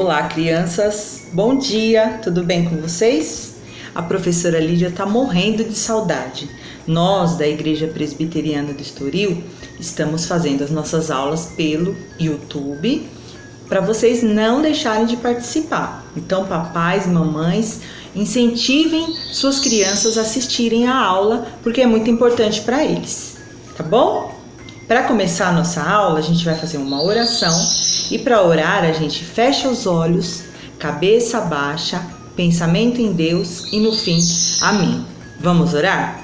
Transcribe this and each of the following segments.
Olá, crianças! Bom dia! Tudo bem com vocês? A professora Lídia está morrendo de saudade. Nós, da Igreja Presbiteriana do Estoril, estamos fazendo as nossas aulas pelo YouTube para vocês não deixarem de participar. Então, papais, mamães, incentivem suas crianças a assistirem a aula, porque é muito importante para eles, tá bom? Para começar a nossa aula, a gente vai fazer uma oração e para orar a gente fecha os olhos, cabeça baixa, pensamento em Deus e no fim, amém. Vamos orar?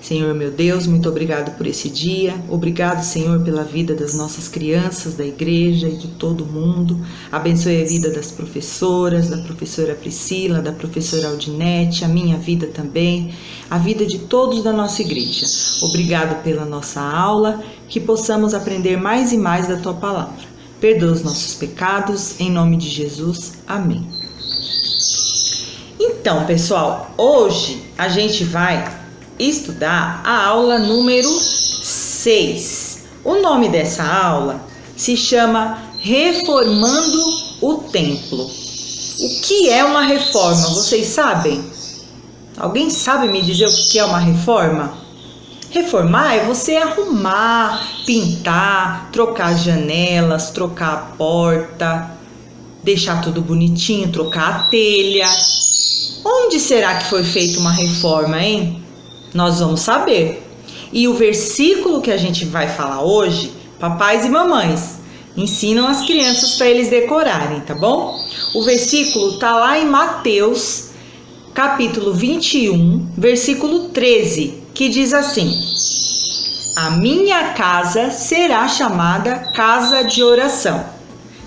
Senhor meu Deus, muito obrigado por esse dia. Obrigado, Senhor, pela vida das nossas crianças, da igreja e de todo mundo. Abençoe a vida das professoras, da professora Priscila, da professora Aldinete, a minha vida também, a vida de todos da nossa igreja. Obrigado pela nossa aula, que possamos aprender mais e mais da Tua palavra. Perdoa os nossos pecados, em nome de Jesus. Amém. Então, pessoal, hoje a gente vai estudar a aula número 6. O nome dessa aula se chama Reformando o Templo. O que é uma reforma? Vocês sabem? Alguém sabe me dizer o que é uma reforma? Reformar é você arrumar, pintar, trocar as janelas, trocar a porta, deixar tudo bonitinho, trocar a telha. Onde será que foi feita uma reforma, hein? Nós vamos saber. E o versículo que a gente vai falar hoje, papais e mamães, ensinam as crianças para eles decorarem, tá bom? O versículo tá lá em Mateus, capítulo 21, versículo 13, que diz assim: A minha casa será chamada casa de oração.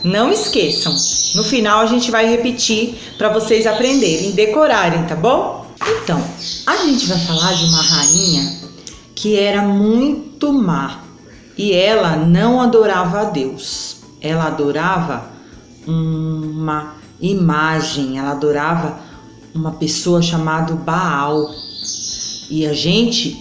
Não esqueçam, no final a gente vai repetir para vocês aprenderem, decorarem, tá bom? Então, a gente vai falar de uma rainha que era muito má e ela não adorava a Deus. Ela adorava uma imagem, ela adorava uma pessoa chamada Baal. E a gente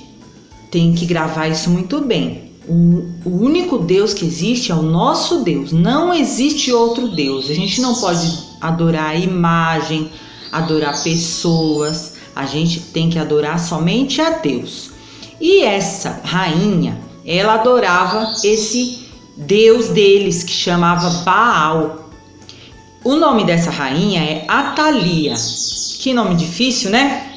tem que gravar isso muito bem. O único Deus que existe é o nosso Deus, não existe outro Deus. A gente não pode adorar a imagem, adorar pessoas. A gente tem que adorar somente a Deus. E essa rainha, ela adorava esse Deus deles que chamava Baal. O nome dessa rainha é Atalia. Que nome difícil, né?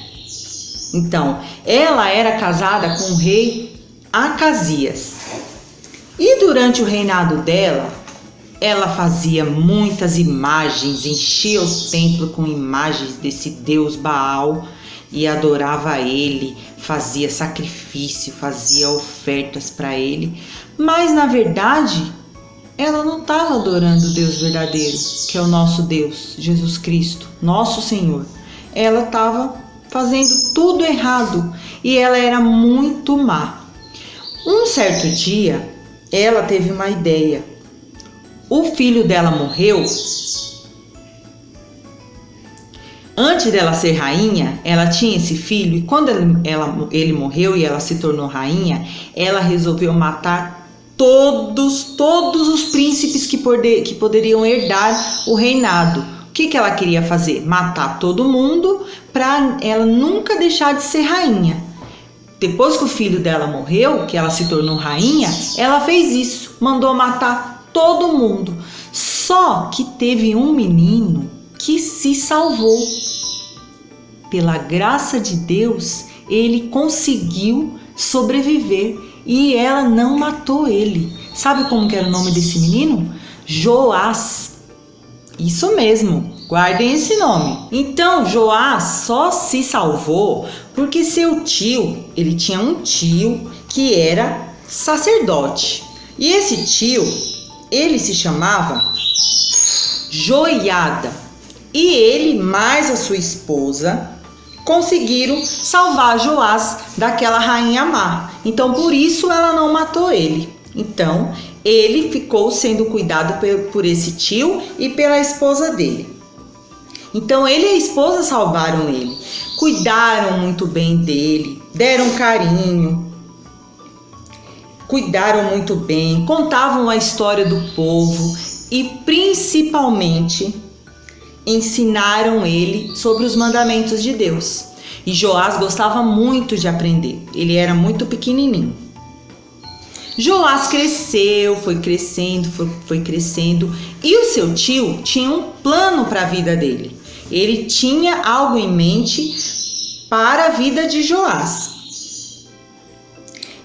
Então, ela era casada com o rei Acasias. E durante o reinado dela, ela fazia muitas imagens, enchia o templo com imagens desse Deus Baal e adorava ele, fazia sacrifício, fazia ofertas para ele. Mas na verdade, ela não estava adorando o Deus verdadeiro, que é o nosso Deus, Jesus Cristo, nosso Senhor. Ela estava fazendo tudo errado e ela era muito má. Um certo dia, ela teve uma ideia. O filho dela morreu. Antes dela ser rainha, ela tinha esse filho e quando ele morreu e ela se tornou rainha, ela resolveu matar todos os príncipes que poderiam herdar o reinado. O que ela queria fazer? Matar todo mundo para ela nunca deixar de ser rainha. Depois que o filho dela morreu, que ela se tornou rainha, ela fez isso, mandou matar todo mundo. Só que teve um menino que se salvou. Pela graça de Deus, ele conseguiu sobreviver e ela não matou ele. Sabe como que era o nome desse menino? Joás. Isso mesmo, guardem esse nome. Então, Joás só se salvou porque seu tio, ele tinha um tio que era sacerdote. E esse tio, ele se chamava Joiada. E ele, mais a sua esposa, conseguiram salvar Joás daquela rainha má. Então, por isso ela não matou ele. Então, ele ficou sendo cuidado por esse tio e pela esposa dele. Então, ele e a esposa salvaram ele. Cuidaram muito bem dele, deram carinho, cuidaram muito bem, contavam a história do povo e principalmente ensinaram ele sobre os mandamentos de Deus. E Joás gostava muito de aprender. Ele era muito pequenininho. Joás cresceu, foi crescendo, e o seu tio tinha um plano para a vida dele. Ele tinha algo em mente para a vida de Joás.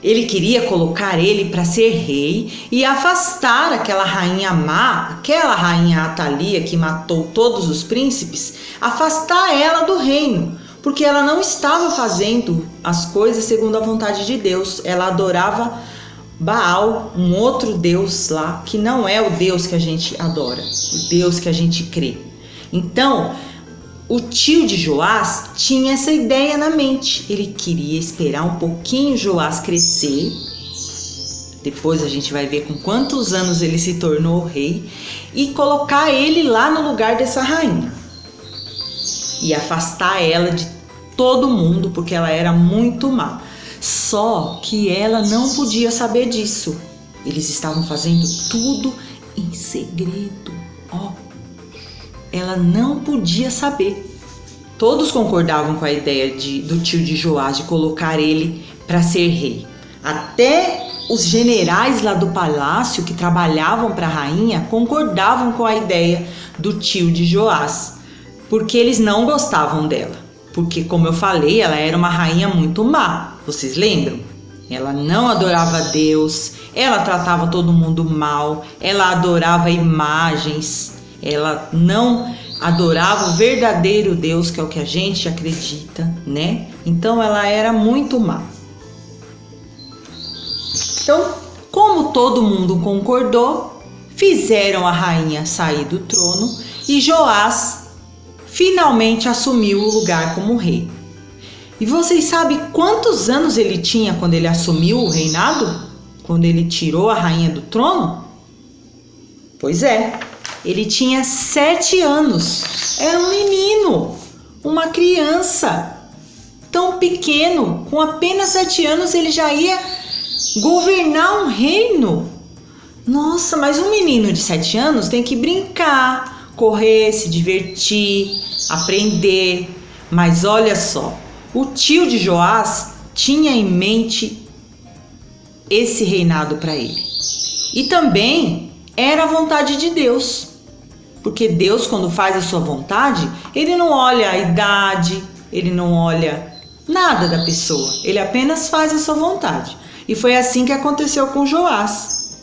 Ele queria colocar ele para ser rei e afastar aquela rainha má, aquela rainha Atalia que matou todos os príncipes, afastar ela do reino, porque ela não estava fazendo as coisas segundo a vontade de Deus. Ela adorava Baal, um outro deus lá, que não é o Deus que a gente adora, o Deus que a gente crê. Então, o tio de Joás tinha essa ideia na mente. Ele queria esperar um pouquinho Joás crescer. Depois a gente vai ver com quantos anos ele se tornou rei. E colocar ele lá no lugar dessa rainha. E afastar ela de todo mundo, porque ela era muito má. Só que ela não podia saber disso. Eles estavam fazendo tudo em segredo. Ela não podia saber. Todos concordavam com a ideia do tio de Joás de colocar ele para ser rei. Até os generais lá do palácio que trabalhavam para a rainha concordavam com a ideia do tio de Joás, porque eles não gostavam dela. Porque, como eu falei, ela era uma rainha muito má. Vocês lembram? Ela não adorava Deus, ela tratava todo mundo mal, ela adorava imagens. Ela não adorava o verdadeiro Deus, que é o que a gente acredita, né? Então ela era muito má. Então, como todo mundo concordou, fizeram a rainha sair do trono e Joás finalmente assumiu o lugar como rei. E vocês sabem quantos anos ele tinha quando ele assumiu o reinado? Quando ele tirou a rainha do trono? Pois é. Ele tinha 7 anos, era um menino, uma criança, tão pequeno, com apenas 7 anos ele já ia governar um reino. Nossa, mas um menino de 7 anos tem que brincar, correr, se divertir, aprender. Mas olha só, o tio de Joás tinha em mente esse reinado para ele. E também era a vontade de Deus. Porque Deus, quando faz a sua vontade, ele não olha a idade, ele não olha nada da pessoa. Ele apenas faz a sua vontade. E foi assim que aconteceu com Joás.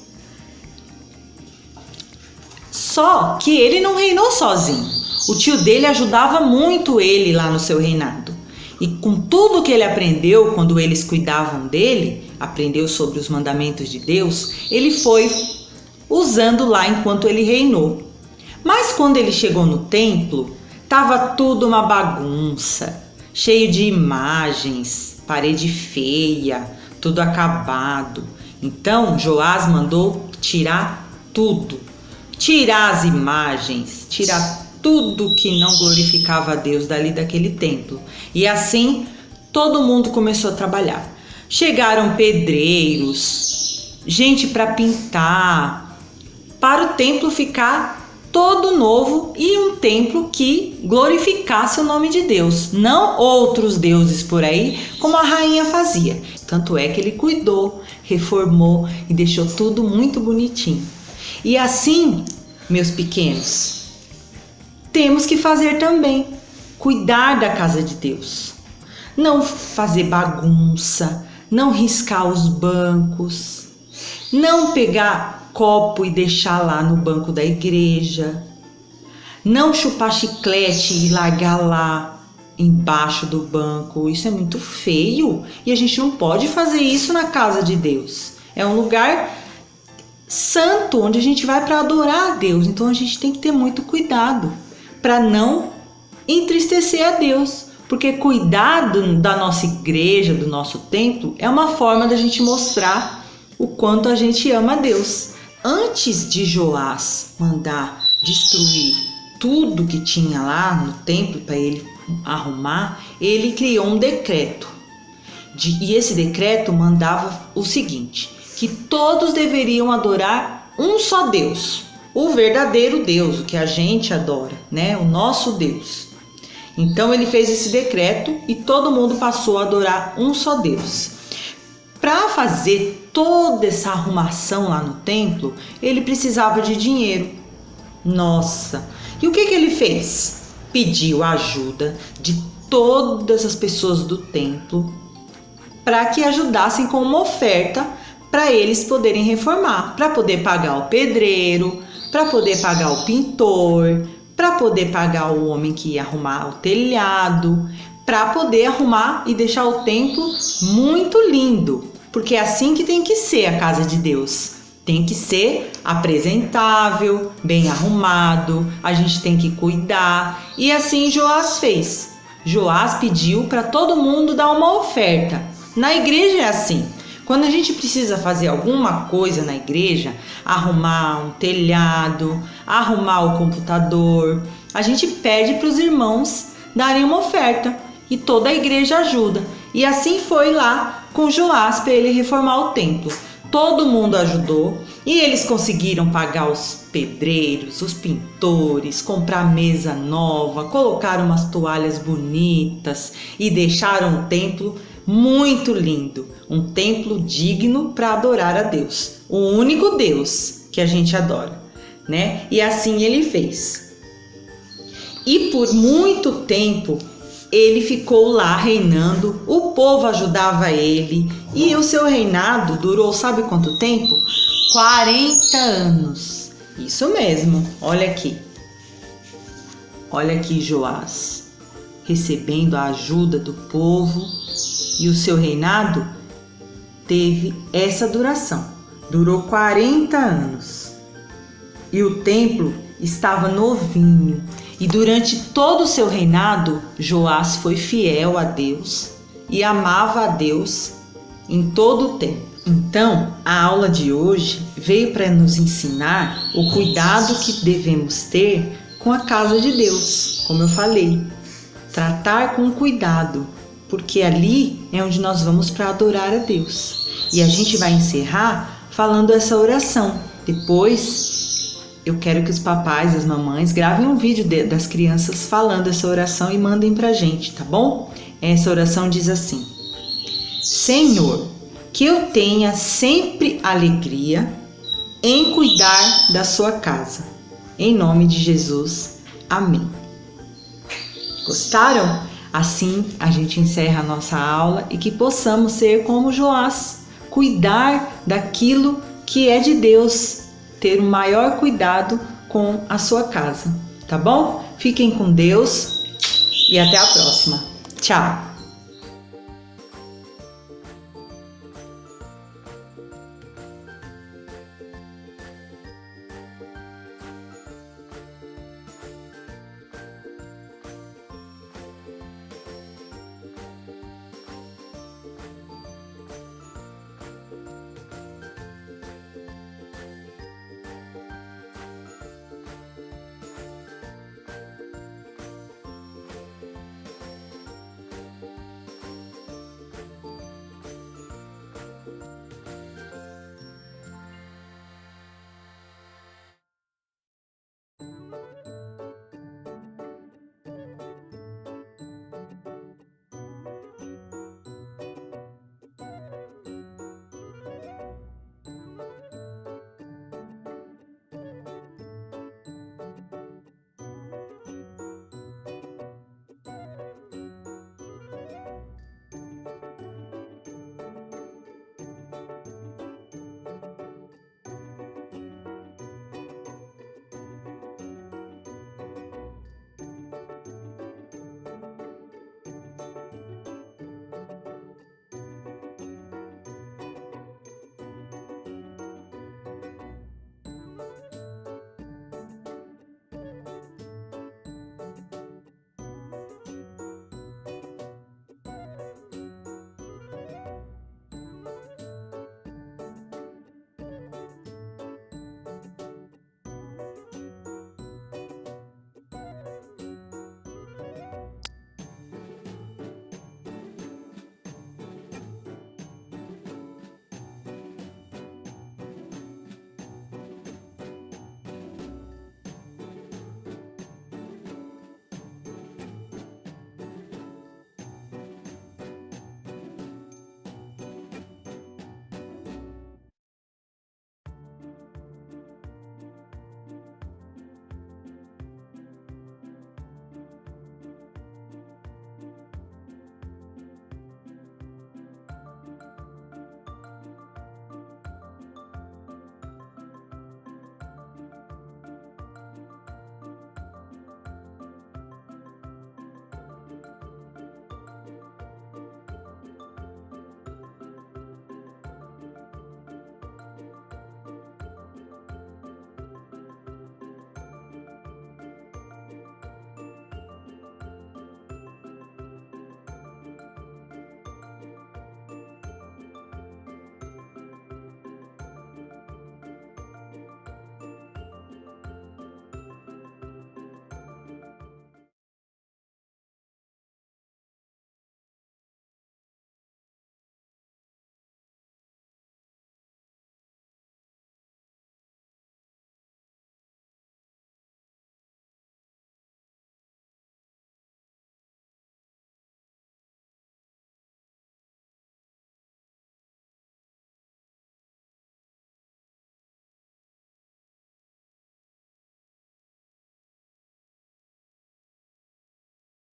Só que ele não reinou sozinho. O tio dele ajudava muito ele lá no seu reinado. E com tudo que ele aprendeu quando eles cuidavam dele, aprendeu sobre os mandamentos de Deus, ele foi usando lá enquanto ele reinou. Mas quando ele chegou no templo, estava tudo uma bagunça, cheio de imagens, parede feia, tudo acabado. Então Joás mandou tirar tudo, tirar as imagens, tirar tudo que não glorificava a Deus dali daquele templo. E assim todo mundo começou a trabalhar. Chegaram pedreiros, gente para pintar, para o templo ficar todo novo e um templo que glorificasse o nome de Deus, não outros deuses por aí, como a rainha fazia. Tanto é que ele cuidou, reformou e deixou tudo muito bonitinho. E assim, meus pequenos, temos que fazer também, cuidar da casa de Deus. Não fazer bagunça, não riscar os bancos, não pegar copo e deixar lá no banco da igreja, não chupar chiclete e largar lá embaixo do banco. Isso é muito feio e a gente não pode fazer isso na casa de Deus. É um lugar santo onde a gente vai para adorar a Deus, então a gente tem que ter muito cuidado para não entristecer a Deus, porque cuidar da nossa igreja, do nosso templo, é uma forma da gente mostrar o quanto a gente ama a Deus. Antes de Joás mandar destruir tudo que tinha lá no templo para ele arrumar, ele criou um decreto. E esse decreto mandava o seguinte, que todos deveriam adorar um só Deus, o verdadeiro Deus, o que a gente adora, né? O nosso Deus. Então ele fez esse decreto e todo mundo passou a adorar um só Deus. Para fazer toda essa arrumação lá no templo, ele precisava de dinheiro. Nossa! E o que ele fez? Pediu a ajuda de todas as pessoas do templo para que ajudassem com uma oferta para eles poderem reformar, para poder pagar o pedreiro, para poder pagar o pintor, para poder pagar o homem que ia arrumar o telhado, para poder arrumar e deixar o templo muito lindo, porque é assim que tem que ser a casa de Deus. Tem que ser apresentável, bem arrumado, a gente tem que cuidar. E assim Joás fez. Joás pediu para todo mundo dar uma oferta. Na igreja é assim. Quando a gente precisa fazer alguma coisa na igreja, arrumar um telhado, arrumar o computador, a gente pede para os irmãos darem uma oferta e toda a igreja ajuda. E assim foi lá com Joás para ele reformar o templo. Todo mundo ajudou e eles conseguiram pagar os pedreiros, os pintores, comprar mesa nova, colocar umas toalhas bonitas e deixaram o templo muito lindo, um templo digno para adorar a Deus, o único Deus que a gente adora, né? E assim ele fez. E por muito tempo ele ficou lá reinando, o povo ajudava ele e o seu reinado durou, sabe quanto tempo? 40 anos. Isso mesmo, olha aqui. Olha aqui Joás, recebendo a ajuda do povo. E o seu reinado teve essa duração, durou 40 anos. E o templo estava novinho. E durante todo o seu reinado, Joás foi fiel a Deus e amava a Deus em todo o tempo. Então, a aula de hoje veio para nos ensinar o cuidado que devemos ter com a casa de Deus, como eu falei. Tratar com cuidado, porque ali é onde nós vamos para adorar a Deus. E a gente vai encerrar falando essa oração. Depois, eu quero que os papais e as mamães gravem um vídeo das crianças falando essa oração e mandem pra gente, tá bom? Essa oração diz assim: Senhor, que eu tenha sempre alegria em cuidar da sua casa. Em nome de Jesus. Amém. Gostaram? Assim a gente encerra a nossa aula e que possamos ser como Joás, cuidar daquilo que é de Deus, ter o maior cuidado com a sua casa, tá bom? Fiquem com Deus e até a próxima. Tchau!